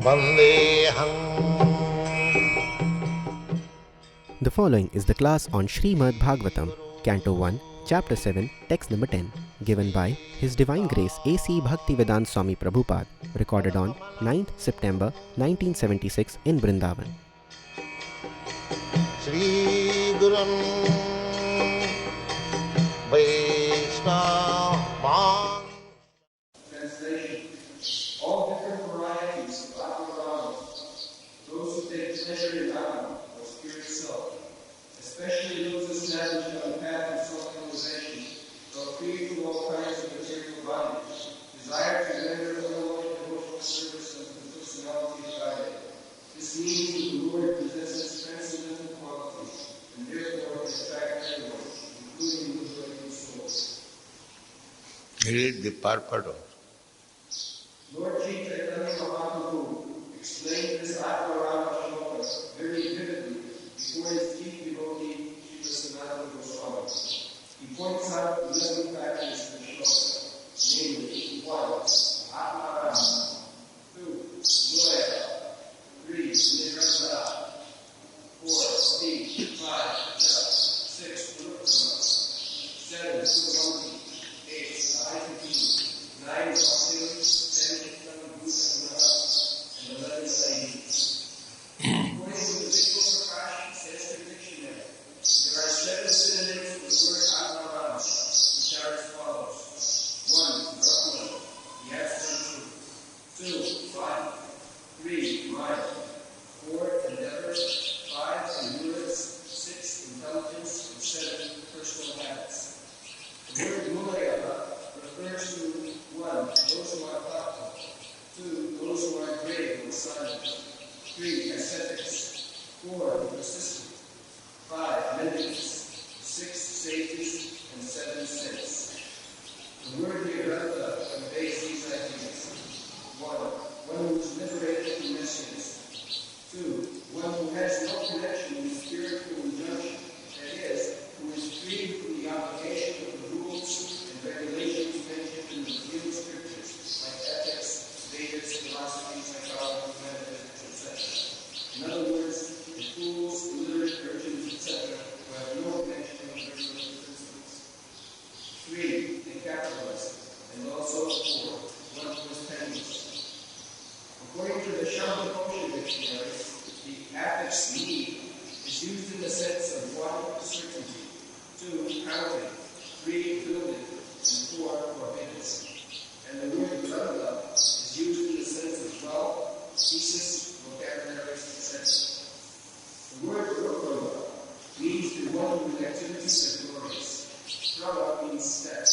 Vandeham. The following is the class on Srimad Bhagavatam, Canto 1, Chapter 7, Text number 10, given by His Divine Grace A.C. Bhaktivedanta Swami Prabhupada, recorded on 9th September 1976 in Vrindavan. Shri Gurum Vaishnava. Translation. All different varieties of Atma-rama, those who take pleasure in Atma, or spirit self, especially those established on the path of self-realization, though free from all kinds of material bondage, desire to render unalloyed devotional service unto the personality of Godhead. This means that the Lord possesses transcendental qualities, and therefore attract everyone, including liberating souls. Read the purport. Lord Chaitanya Mahaprabhu explained this Atma-rama shloka very vividly before his chief devotee, Srila Sanatana Goswami. He points out 11 factors in the shloka, namely 1. Atma-rama, 2. Mulaya, 3. Nirvana, 4. Speech, 5. Japa, 6. Purukama, 7. Sugamanti, 8. Ahitati, 9. Bhakti, 10. And 11 Sayyidis. According to the Vishnu Prakash Sanskrit Dictionary, there are 7 synonyms for the word Atma-rama, which are as follows. 1. Brahman, the absolute truth. 2. Fun. 3. Mind. 4. Endeavor. 5. Endurance. 6. Intelligence. And 7. Personal habits. The word Mulaya refers to 1. Those who are thoughtful. 2. Those who are brave or silent. 3. Ascetics. 4. Persistent. 5. Mendicants. 6. Sages. And 7. Saints. The word Nirvana conveys these ideas. 1. One who is liberated from messiness. 2. One who has no connection with spiritual injunction, that is, who is freed from the obligation of the rules and regulations mentioned in the revealed scriptures, like ethics, Vedas, philosophy, psychology, metaphysics, etc. In other words, the fools, illiterate urchins, etc., who have no connection with virtuous principles. 3. The capitalist, and also 4. One who is penniless. According to the Shabdakosha dictionary, the affix need is used in the sense of 1. Certainty, 2. Counting, 3. Building, and 4. Forbiddance. And the word Brahma is used in the sense of wealth, thesis, vocabularies, etc. The word Rukhrama means the one whose activities are glorious. Rama means step.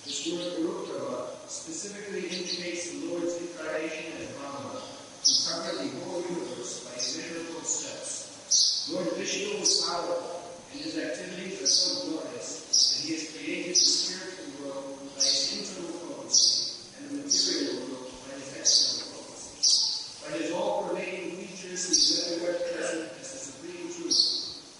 This word Rukhrama specifically indicates the Lord's incarnation as Brahma, who covered the whole universe by immeasurable steps. Lord Vishnu is powerful, and his activities are so glorious that he has created the spiritual world by his internal potency, and the material world by his external potency. By his all-pervading features, he is everywhere present as the supreme truth,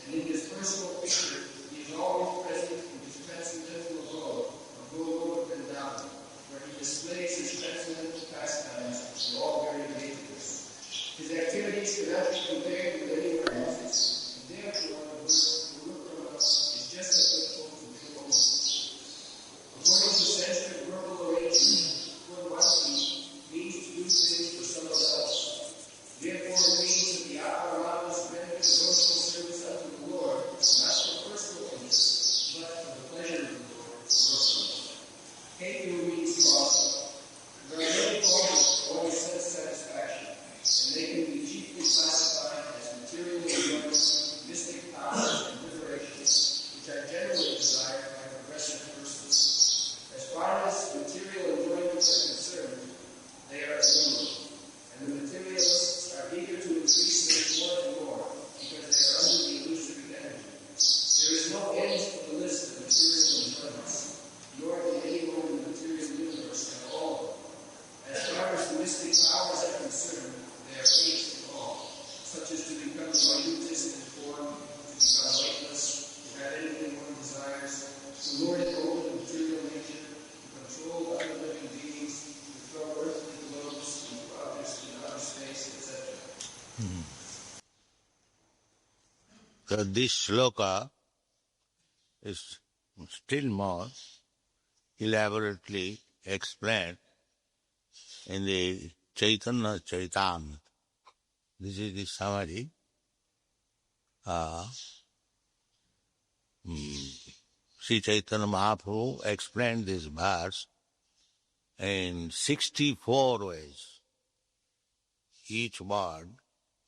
and in his personal picture, he is always present in his transcendental abode of Goloka Vrindavan, where he displays his transcendental pastimes in all very nakedness. His activities cannot be compared with anywhere else, and therefore the word Gurukama is just applicable to pure only. According to Sanskrit verbal arrangement, Purvati means to do things for someone else. Therefore, it means that the Atma-ramas render devotional service unto the Lord, not for personal interest, but for the pleasure of the Lord, personally. Hetu means cause. There are many causes for one's sense satisfaction, and they can be chiefly classified as material enjoyment, mystic powers, and liberations, which are generally desired by progressive persons. As far as material enjoyments are concerned, they are ephemeral, and the materialists are eager to increase them more and more because they are under the illusory energy. There is no end to the list of material enjoyments, nor can anyone in the material universe have all of them. As far So this sloka is still more elaborately explained in the Chaitanya Charitamrita. This is the summary. Sri Chaitanya Mahaprabhu explained this verse in 64 ways. Each word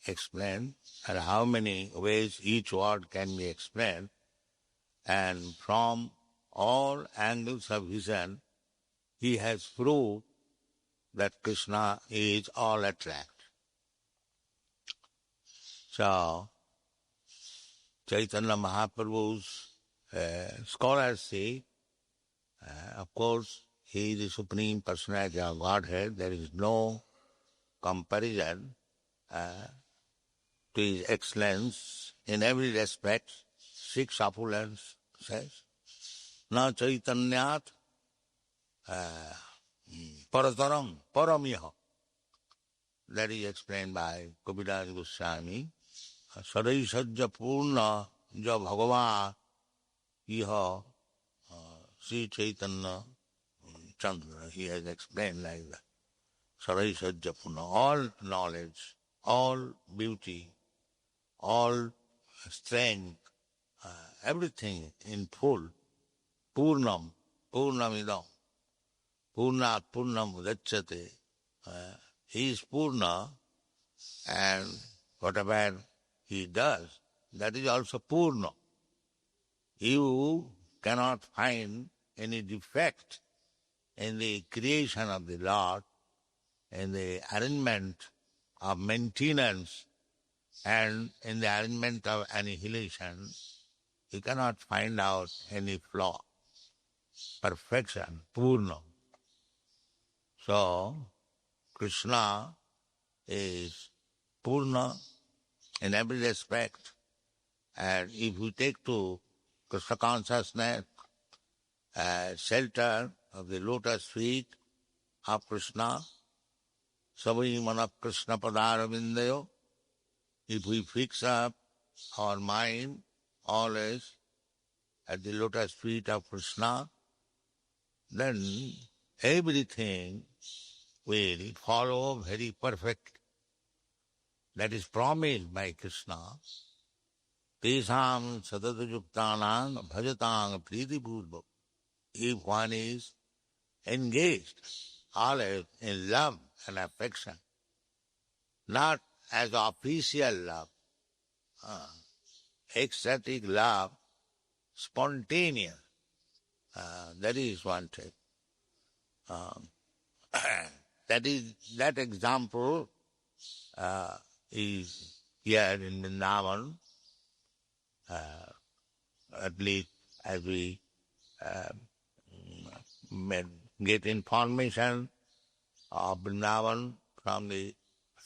explained, and how many ways each word can be explained, and from all angles of vision, he has proved that Krishna is all attract. So, Chaitanya Mahaprabhu's scholars say, of course, he is the Supreme Personality of Godhead. There is no comparison to his excellence in every respect. Six opulence says, Na Chaitanyat Paratarang Paramiha. That is explained by Kaviraj Goswami. Sadai Sajja Purna Ja Bhagava Iha Sri Chaitanya Chandra. He has explained like that. Sadai Sajja Purna. All knowledge, all beauty, all strength, everything in full. Purnam, Purnamidam. Purnat Purnam Udachyate. He is Purna, and whatever he does, that is also Purna. You cannot find any defect in the creation of the Lord, in the arrangement of maintenance, and in the arrangement of annihilation. You cannot find out any flaw. Perfection, Purna. So, Krishna is Purna in every respect. And if you take to Krishna consciousness as shelter of the lotus feet of Krishna, Savai Mana Krishna Padaravindayo, if we fix up our mind always at the lotus feet of Krishna, then everything will follow very perfect. That is promised by Krishna. Tesam sadadayuktanang bhajatang pritipurva. If one is engaged always in love and affection, not as official love, ecstatic love, spontaneous, that is wanted. That example is here in Vrindavan, at least as we get information of Vrindavan from the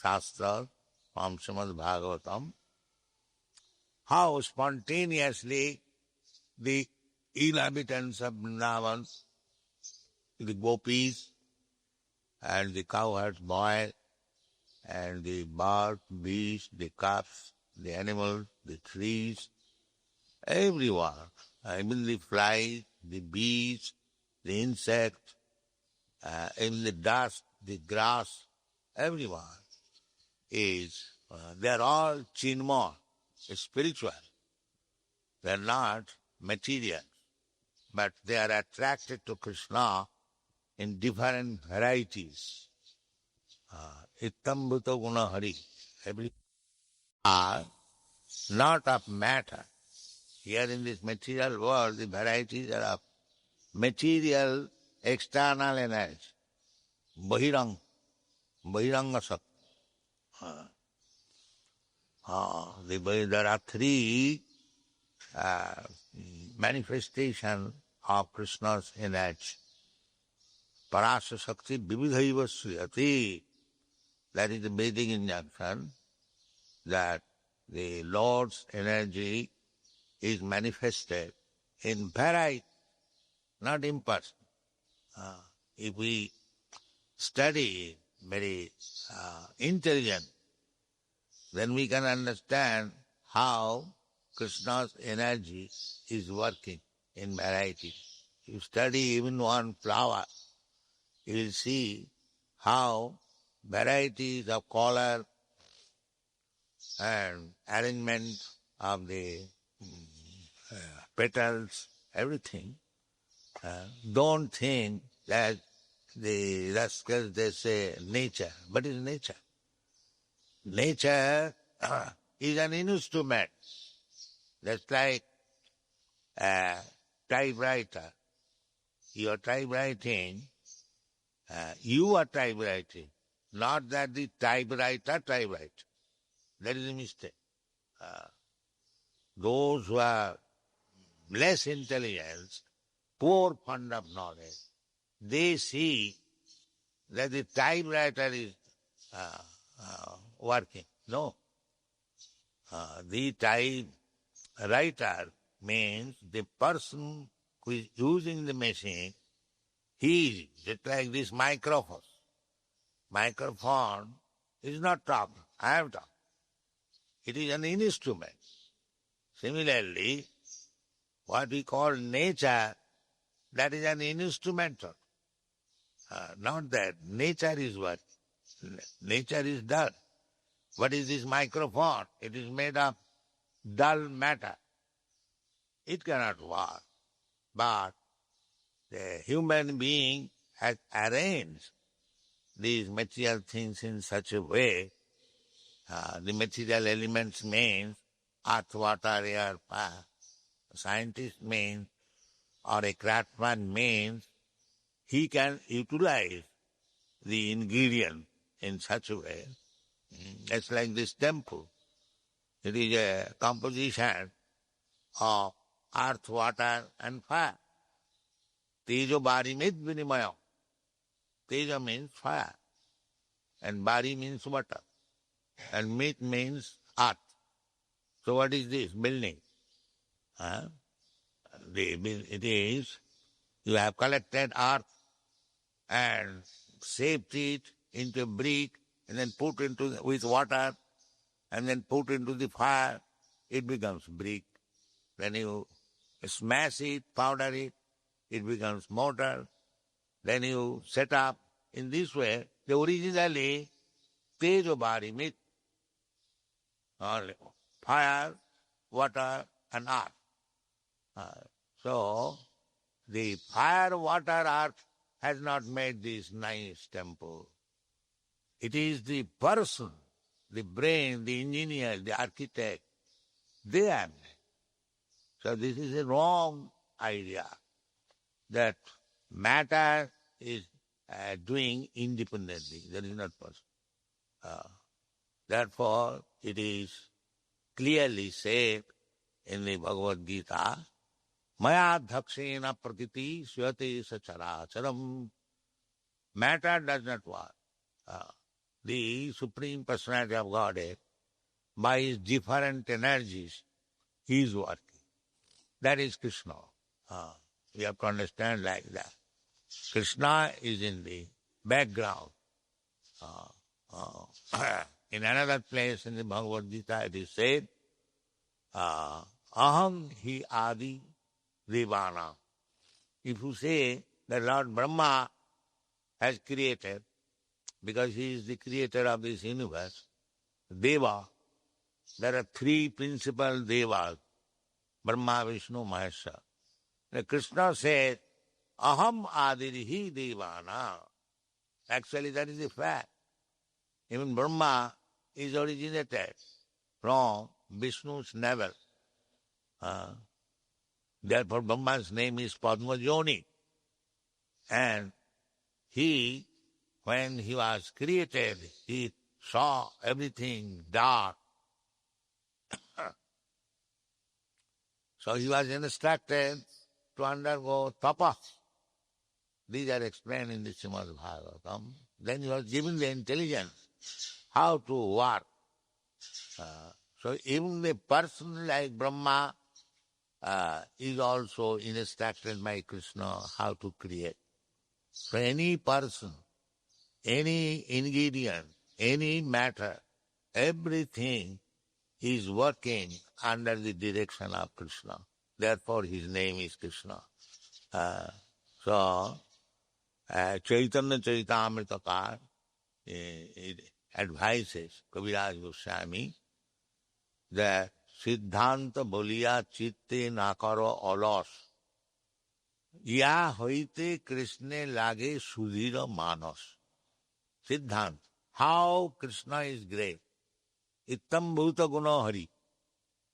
Shastra, from Srimad Bhagavatam, how spontaneously the inhabitants of Vrindavan, the gopis and the cowherd boy and the bird, beast, the calves, the animals, the trees, everyone, even the flies, the bees, the insect, in the dust, the grass, everyone is, they are all chinmaya, spiritual. They are not material, but they are attracted to Krishna in different varieties. Ittambuta guna hari. Every are not of matter. Here in this material world, the varieties are of material external energy. Bahiranga sak. There are three manifestations of Krishna's energy. Parasya Shakti Vividhaiva Sriyati. That is the Vedic injunction, that the Lord's energy is manifested in variety, not in person. If we study very intelligent, then we can understand how Krishna's energy is working in variety. You study even one flower, you will see how varieties of color and arrangement of the petals, everything. Don't think that the rascals, they say nature. But it's nature. Nature is an instrument. That's like a typewriter. You are typewriting, you are typewriting, not that the typewriter typewrites. That is a mistake. Those who are less intelligence, poor fund of knowledge, they see that the typewriter is working. No. The typewriter means the person who is using the machine, he is just like this microphone. Microphone is not talking. I am talking. It is an instrument. Similarly, what we call nature, that is an instrumental. Not that. Nature is what? Nature is dull. What is this microphone? It is made of dull matter. It cannot work. But the human being has arranged these material things in such a way, the material elements means earth, water, air, fire. A scientist means, or a craftsman means, he can utilize the ingredient in such a way. It's like this temple. It is a composition of earth, water and fire. Tejo bari mit vinimaya. Teja means fire, and bari means water, and mit means earth. So what is this building? It is, you have collected earth and shaped it into a brick and then put into with water and then put into the fire, it becomes brick. When you smash it, powder it, it becomes mortar. Then you set up in this way. The originally tejo bari mit, fire, water and earth. So the fire, water, earth has not made this nice temple. It is the person, the brain, the engineer, the architect, they have made. So this is a wrong idea that matter is doing independently. That is not possible. Therefore, it is clearly said in the Bhagavad Gita, Maya dhakshena prakriti swate sacharacharam. Matter does not work. The Supreme Personality of Godhead, by his different energies, he is working. That is Krishna. We have to understand like that. Krishna is in the background. In another place in the Bhagavad Gita it is said, Aham hi adi devana. If you say that Lord Brahma has created, because he is the creator of this universe, Deva, there are three principal Devas, Brahma, Vishnu, Maheshwar. Krishna says, Aham adirihi devana. Actually, that is the fact. Even Brahma is originated from Vishnu's navel. Therefore, Brahma's name is Padmajoni. And he, when he was created, he saw everything dark. So he was instructed to undergo tapas. These are explained in the Srimad Bhagavatam. Then he was given the intelligence how to work. So even the person like Brahma is also instructed by Krishna how to create. So any person, any ingredient, any matter, everything is working under the direction of Krishna. Therefore his name is Krishna. So Chaitanya Charitamritakar it advises Kaviraj Goswami that Siddhanta boliya chitte nakaro alas ya hoite Krishna lage sudhira manas. Siddhanta, how Krishna is great. Ittam bhuta guna hari.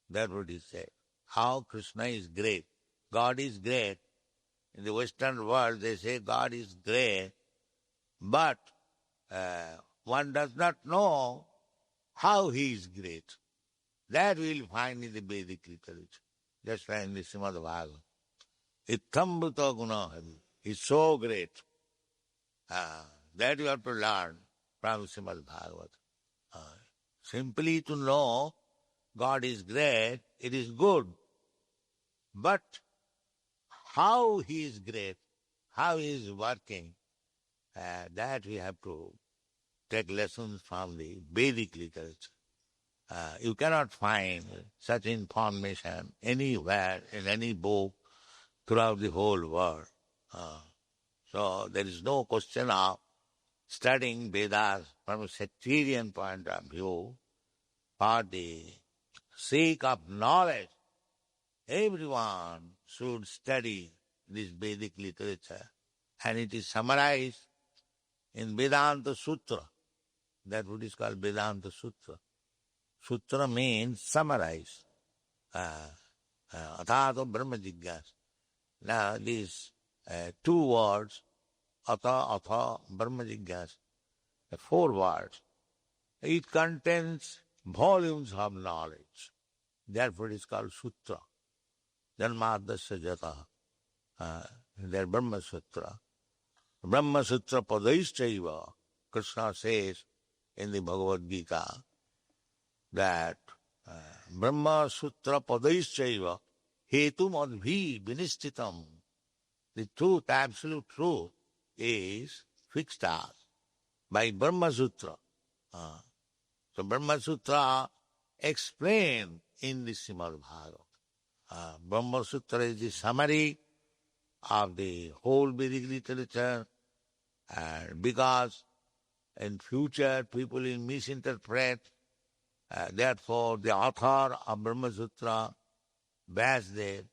That's what he said. How Krishna is great. God is great. In the Western world they say God is great, but one does not know how he is great. That we will find in the Vedic literature. Just like in the Srimad Bhagavatam. Ittam bhuta guna hari. He's so great. That you have to learn from Srimad Bhagavatam. Simply to know God is great, it is good. But how he is great, how he is working, that we have to take lessons from the Vedic literature. You cannot find such information anywhere in any book throughout the whole world. So there is no question of studying Vedas from a sectarian point of view. For the sake of knowledge, everyone should study this Vedic literature, and it is summarized in Vedanta Sutra. That's what is called Vedanta Sutra. Sutra means summarize. Athato Brahma Jigyasa. Now these two words, atha Brahma Jigyasa, 4 words, it contains volumes of knowledge. Therefore it is called Sutra. Janmadasya jata. There Brahma Sutra. Brahma Sutra padaishchaiva. Krishna says in the Bhagavad Gita that Brahma Sutra padaishchaiva hetum adbhi vinistitam. The truth, absolute truth, is fixed out by Brahma Sutra. So Brahma Sutra explained in the Srimad Bhagavatam. Brahma Sutra is the summary of the whole Vedic literature, and because in future people will misinterpret, therefore the author of Brahma Sutra, Vyasadeva,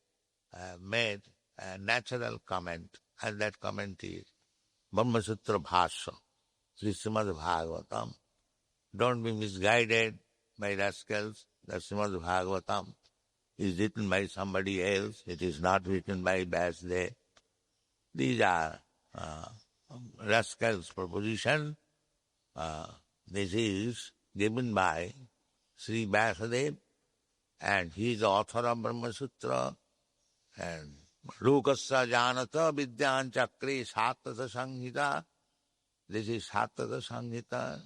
made a natural comment, and that comment is Brahma Sutra Bhashya, Sri Srimad Bhagavatam. Don't be misguided by rascals. The Srimad Bhagavatam is written by somebody else. It is not written by Vyasadeva. These are rascals' proposition. This is given by Sri Vyasadeva, and he is the author of Brahma Sutra. And Lokasya Janata Vidyan Chakre Satata Sanghita. This is Satata Sanghita.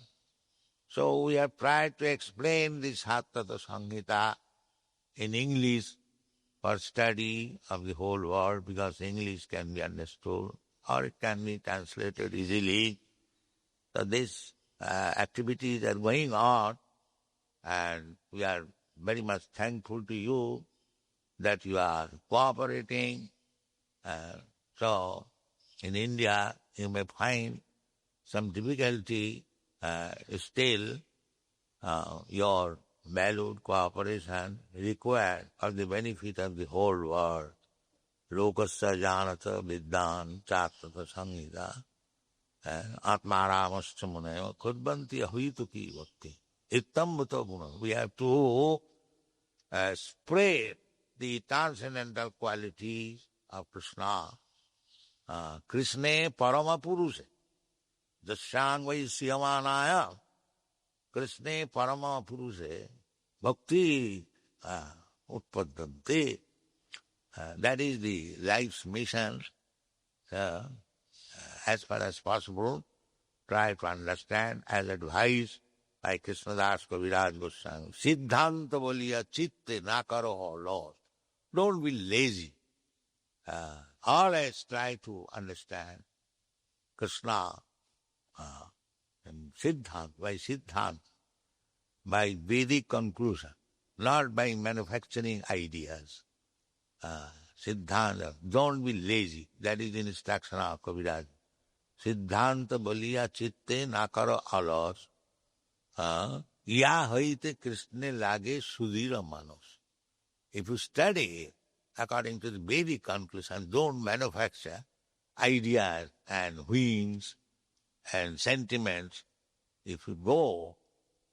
So we have tried to explain this Satata Sanghita in English for study of the whole world, because English can be understood or it can be translated easily. So these activities are going on, and we are very much thankful to you that you are cooperating. So in India you may find some difficulty still. Your valued cooperation required for the benefit of the whole world. Lokasya janata vidyan chatata sanghita atmaramascha muneva kudbanti ahuituki bhakti. Ittam bhuta guna. We have to spread the transcendental qualities of Krishna. Krishna parama purusha. Jasyang vai siyamanaya. Krishna parama purusha. Bhakti utpadanti. That is the life's mission. As far as possible, try to understand as advised by Krishnadas Kaviraj Goswami. Siddhanta boliya chitte nakaro lost. Don't be lazy. Always try to understand Krishna and Siddhanta, by Vedic conclusion. not by manufacturing ideas. Siddhanta, don't be lazy. That is the instruction of Kaviraj. Siddhanta boliya chitte na karo alos. Ya haite Krishna lage sudhira manos. If you study according to the Vedic conclusion, don't manufacture ideas and whims and sentiments. If you go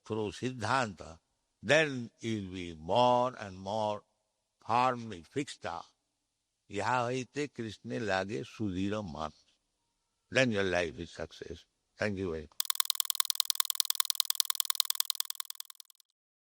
through Siddhanta, then you will be more and more firmly fixed up. Yaha haite Krishna lage sudhira manos. Then your life is success. Thank you very much.